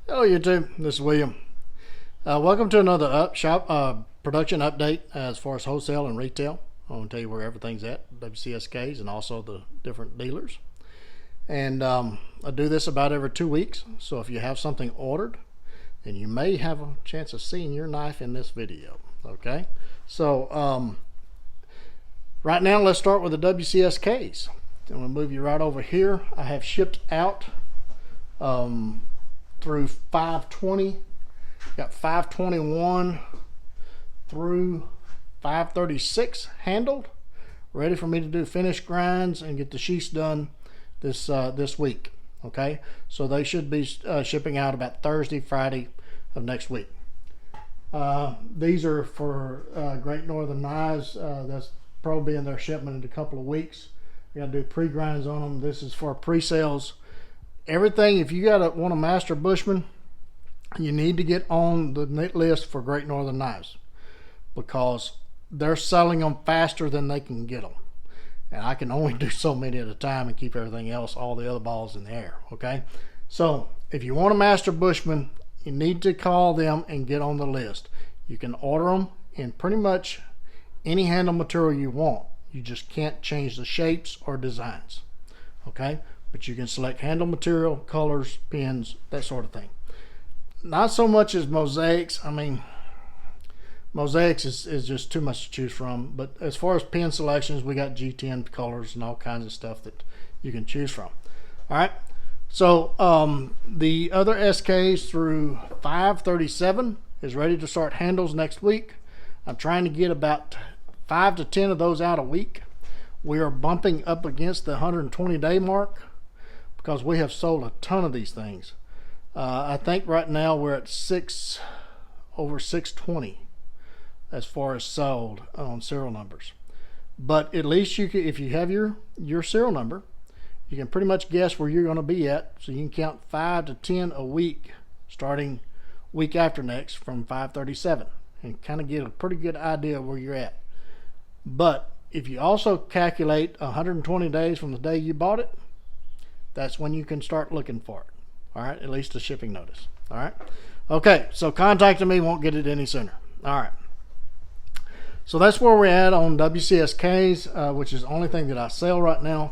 Hello YouTube, this is William. Welcome to another production update as far as wholesale and retail. I want to tell you where everything's at, WCSKs and also the different dealers. And I do this about every 2 weeks, so if you have something ordered, then you may have a chance of seeing your knife in this video. Okay, so right now let's start with the WCSKs. I'm going to move you right over here. I have shipped out through 520, got 521 through 536 handled, ready for me to do finish grinds and get the sheaths done this week. Okay, so they should be shipping out about Thursday, Friday of next week. These are for Great Northern Knives. That's probably in their shipment in a couple of weeks. We got to do pre-grinds on them. This is for pre-sales. Everything, if you want a master bushman, you need to get on the list for Great Northern Knives because they're selling them faster than they can get them. And I can only do so many at a time and keep everything else, all the other balls in the air. Okay, so if you want a master bushman, you need to call them and get on the list. You can order them in pretty much any handle material you want. You just can't change the shapes or designs. Okay, but you can select handle material, colors, pins, that sort of thing. Not so much as mosaics. I mean, mosaics is just too much to choose from. But as far as pin selections, we got G10 colors and all kinds of stuff that you can choose from. All right. So the other SKs through 537 is ready to start handles next week. I'm trying to get about 5 to 10 of those out a week. We are bumping up against the 120-day mark because we have sold a ton of these things. I think right now we're at over 620 as far as sold on serial numbers. But at least you can, if you have your serial number, you can pretty much guess where you're going to be at. So you can count 5 to 10 a week starting week after next from 537 and kind of get a pretty good idea of where you're at. But if you also calculate 120 days from the day you bought it, that's when you can start looking for it. All right, at least a shipping notice. All right, okay, so contacting me won't get it any sooner. All right, so that's where we're at on WCSKs, which is the only thing that I sell right now.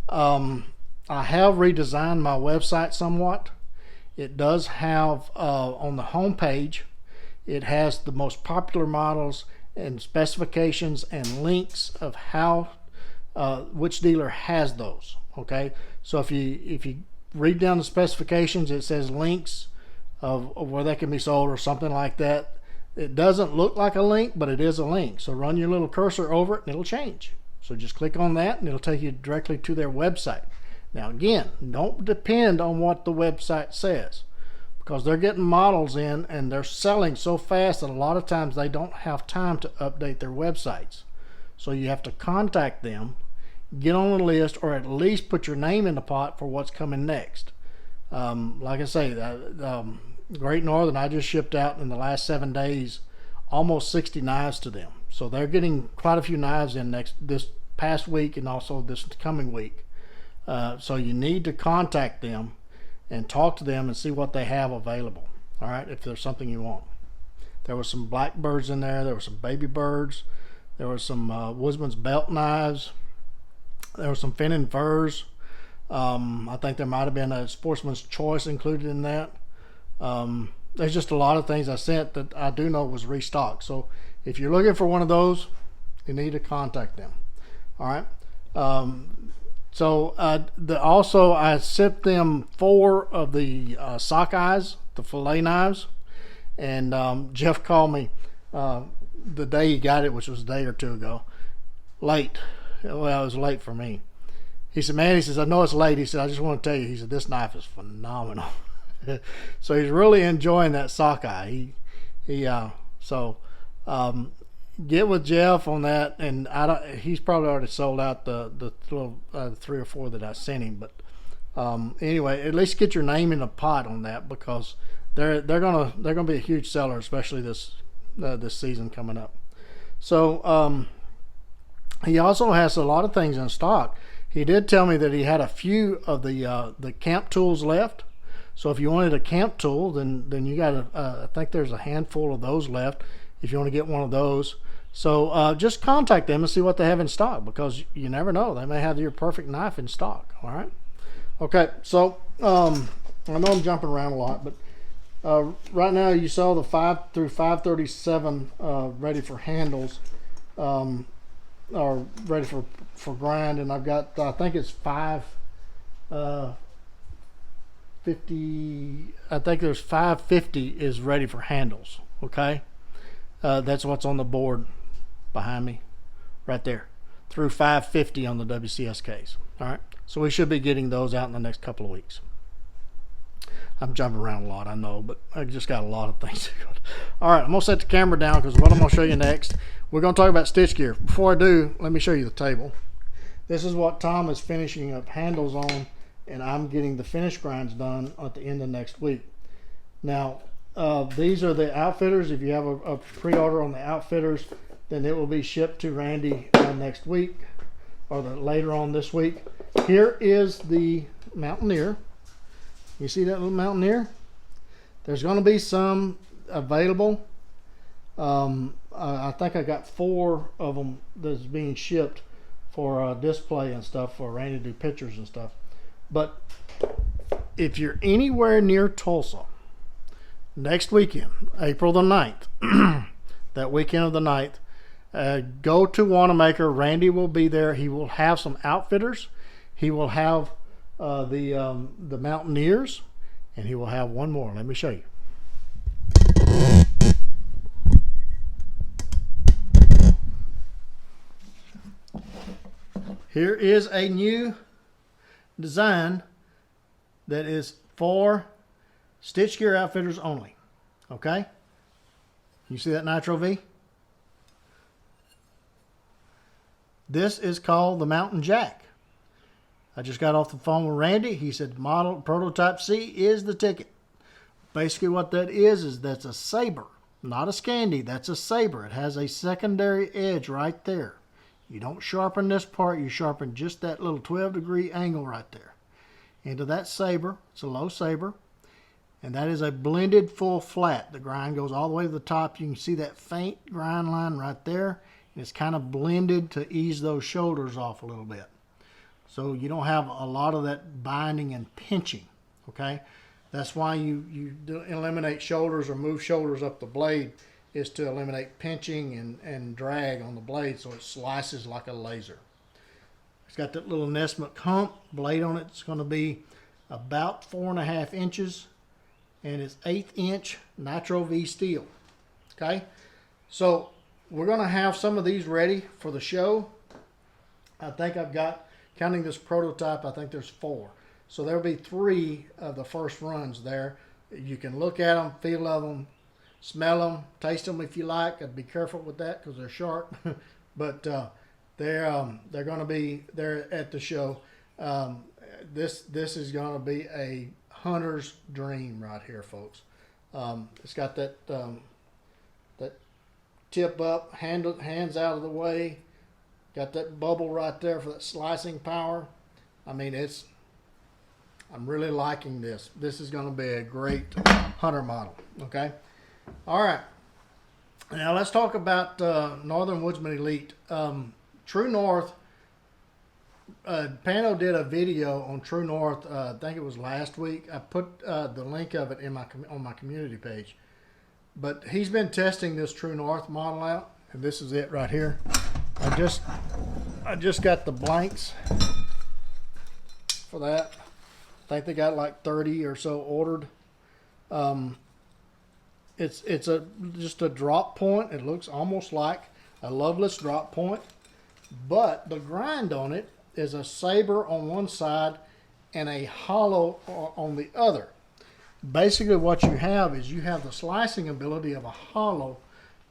I have redesigned my website somewhat. It does have on the home page, it has the most popular models and specifications and links of how which dealer has those. Okay, so if you read down the specifications, it says links of where they can be sold or something like that. It doesn't look like a link, but it is a link. So run your little cursor over it and it'll change. So just click on that and it'll take you directly to their website. Now again, don't depend on what the website says because they're getting models in and they're selling so fast that a lot of times they don't have time to update their websites. So you have to contact them, get on the list, or at least put your name in the pot for what's coming next. Like I say, Great Northern, I just shipped out in the last 7 days almost 60 knives to them. So they're getting quite a few knives in this past week and also this coming week. So you need to contact them and talk to them and see what they have available. All right, if there's something you want. There were some blackbirds in there. There were some baby birds. There were some Woodsman's belt knives. There were some Finnan furs. I think there might have been a Sportsman's Choice included in that. There's just a lot of things I sent that I do know was restocked. So if you're looking for one of those, you need to contact them. All right. Also I sent them 4 of the sockeyes, the fillet knives, and Jeff called me the day he got it, which was a day or two ago, late. Well, it was late for me. He said, man, he says, I know it's late. He said, I just want to tell you, he said, this knife is phenomenal. So he's really enjoying that sockeye. Get with Jeff on that, and he's probably already sold out the little 3 or 4 that I sent him. But anyway, at least get your name in the pot on that because they're gonna be a huge seller, especially this season coming up. So he also has a lot of things in stock. He did tell me that he had a few of the camp tools left. So if you wanted a camp tool, then you got I think there's a handful of those left if you want to get one of those. So just contact them and see what they have in stock, because you never know, they may have your perfect knife in stock. All right. Okay. So I know I'm jumping around a lot, but right now you saw the 5 through 537 ready for handles, or ready for grind, and I've got, I think it's 550. I think there's 550 is ready for handles. Okay, that's what's on the board behind me, right there, through 550 on the WCSKs. All right, so we should be getting those out in the next couple of weeks. I'm jumping around a lot, I know, but I just got a lot of things to go. All right, I'm going to set the camera down, because what I'm going to show you next, we're going to talk about stitch gear. Before I do, let me show you the table. This is what Tom is finishing up handles on, and I'm getting the finish grinds done at the end of next week. Now, these are the outfitters. If you have a pre-order on the outfitters, then it will be shipped to Randy next week, or later on this week. Here is the Mountaineer. You see that little Mountaineer? There's going to be some available. I think I got 4 of them that's being shipped for display and stuff, for Randy to do pictures and stuff. But if you're anywhere near Tulsa next weekend, April the 9th, that weekend of the 9th, go to Wanamaker. Randy will be there. He will have some outfitters. He will have the Mountaineers, and he will have one more. Let me show you. Here is a new design that is for stitch gear outfitters only. Okay, you see that Nitro V? This is called the Mountain Jack. I just got off the phone with Randy. He said model prototype C is the ticket. Basically what that is that's a saber, not a Scandi. That's a saber. It has a secondary edge right there. You don't sharpen this part. You sharpen just that little 12-degree angle right there into that saber. It's a low saber, and that is a blended full flat. The grind goes all the way to the top. You can see that faint grind line right there, and it's kind of blended to ease those shoulders off a little bit, so you don't have a lot of that binding and pinching. Okay, that's why you eliminate shoulders or move shoulders up the blade, is to eliminate pinching and drag on the blade, so it slices like a laser. It's got that little Nesmith hump blade on it. It's going to be about 4.5 inches, and it's 1/8 inch Nitro V steel. Okay, so we're going to have some of these ready for the show. I think I've got, counting this prototype, I think there's 4. So there'll be 3 of the first runs there. You can look at them, feel of them, smell them, taste them if you like. I'd be careful with that because they're sharp. But they're going to be there at the show. This is going to be a hunter's dream right here, folks. It's got that that tip up, hands out of the way. Got that bubble right there for that slicing power. I mean, I'm really liking this. This is going to be a great hunter model. Okay. All right. Now let's talk about Northern Woodsman Elite. True North. Pano did a video on True North. I think it was last week. I put the link of it on my community page. But he's been testing this True North model out, and this is it right here. I just got the blanks for that. I think they got like 30 or so ordered. It's just a drop point. It looks almost like a Loveless drop point, but the grind on it is a saber on one side and a hollow on the other. Basically what you have is you have the slicing ability of a hollow,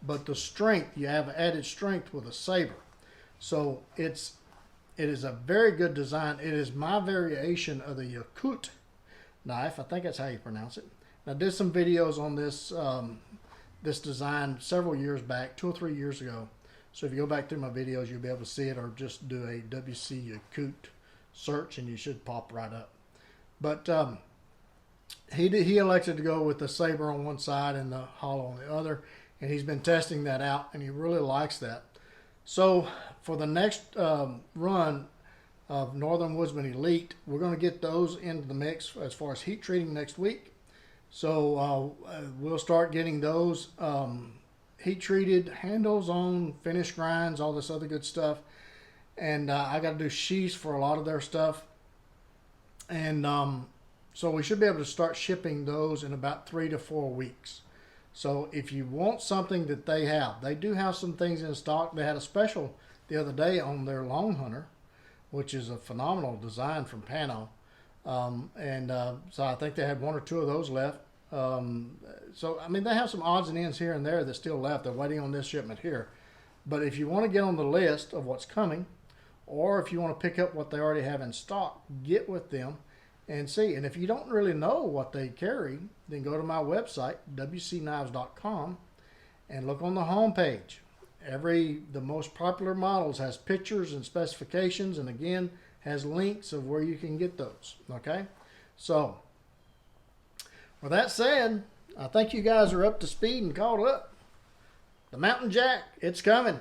but the strength, you have added strength with a saber. So it is a very good design. It is my variation of the Yakut knife. I think that's how you pronounce it. I did some videos on this this design several years back, 2 or 3 years ago. So if you go back through my videos, you'll be able to see it, or just do a WC Yakut search and you should pop right up. But he elected to go with the saber on one side and the hollow on the other, and he's been testing that out, and he really likes that. So for the next run of Northern Woodsman Elite, we're going to get those into the mix as far as heat treating next week. So we'll start getting those heat treated handles on, finished grinds, all this other good stuff. And I got to do sheaths for a lot of their stuff. And so we should be able to start shipping those in about 3 to 4 weeks. So if you want something that they do have some things in stock. They had a special the other day on their Long Hunter, which is a phenomenal design from Pano. So I think they had 1 or 2 of those left. So, I mean, they have some odds and ends here and there that's still left. They're waiting on this shipment here. But if you want to get on the list of what's coming, or if you want to pick up what they already have in stock, get with them and see. And if you don't really know what they carry, then go to my website, WCKnives.com, and look on the home page. The most popular models has pictures and specifications, and again, has links of where you can get those. Okay? So, with that said, I think you guys are up to speed and caught up. The Mountain Jack, it's coming.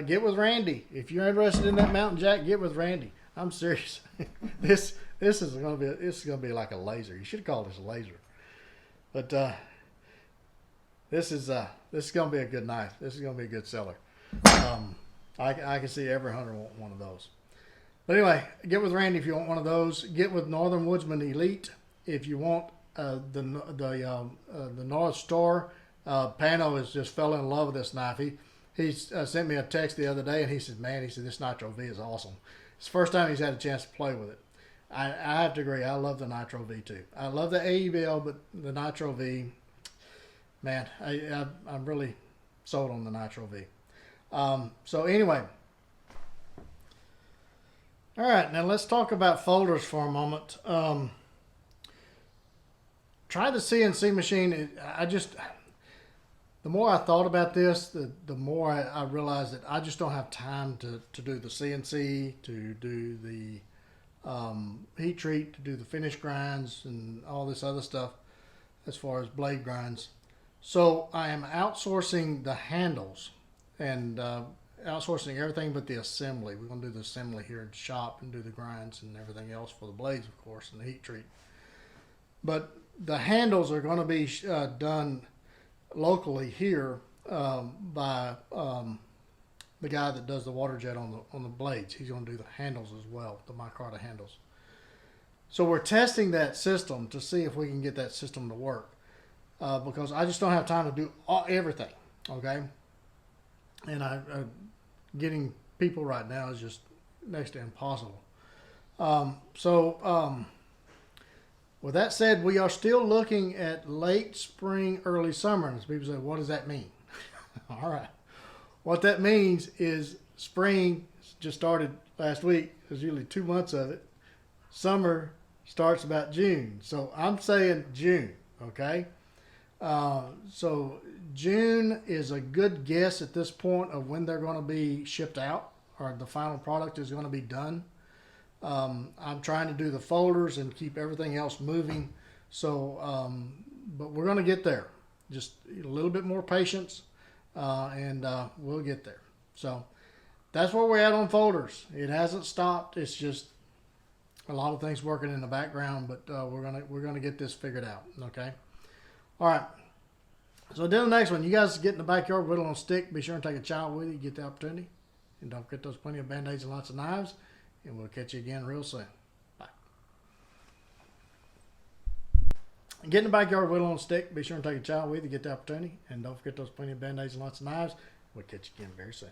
Get with Randy. If you're interested in that Mountain Jack, get with Randy. I'm serious. This is gonna be like a laser. You should have called this a laser. But this is gonna be a good knife. This is gonna be a good seller. I can see every hunter want one of those. But anyway, get with Randy if you want one of those. Get with Northern Woodsman Elite if you want the North Star. Pano has just fell in love with this knife. He sent me a text the other day, and he said, "Man," he said, "this Nitro V is awesome." It's the first time he's had a chance to play with it. I have to agree. I love the Nitro V too. I love the AEBL, but the Nitro V, man, I'm really sold on the Nitro V. So anyway, all right. Now let's talk about folders for a moment. Try the CNC machine. The more I thought about this, the more I realized that I just don't have time to do the CNC, to do the heat treat, to do the finish grinds, and all this other stuff as far as blade grinds. So I am outsourcing the handles and outsourcing everything but the assembly. We're going to do the assembly here at the shop and do the grinds and everything else for the blades, of course, and the heat treat. But the handles are going to be done locally here by the guy that does the water jet on the blades. He's going to do the handles as well, the micarta handles. So we're testing that system to see if we can get that system to work because I just don't have time to do everything. Okay, and getting people right now is just next to impossible. With that said, we are still looking at late spring, early summer. And people say, what does that mean? All right. What that means is spring just started last week. There's usually 2 months of it. Summer starts about June. So I'm saying June, okay? So June is a good guess at this point of when they're going to be shipped out or the final product is going to be done. I'm trying to do the folders and keep everything else moving. So, but we're going to get there. Just a little bit more patience, and we'll get there. So that's where we're at on folders. It hasn't stopped. It's just a lot of things working in the background, but we're gonna get this figured out. Okay. All right. So then the next one, you guys get in the backyard, whittle on a stick. Be sure and take a child with you. Get the opportunity, and don't forget those plenty of band-aids and lots of knives. And we'll catch you again real soon. Bye. Get in the backyard, whittle on a stick. Be sure and take a child with you. Get the opportunity. And don't forget those plenty of band-aids and lots of knives. We'll catch you again very soon.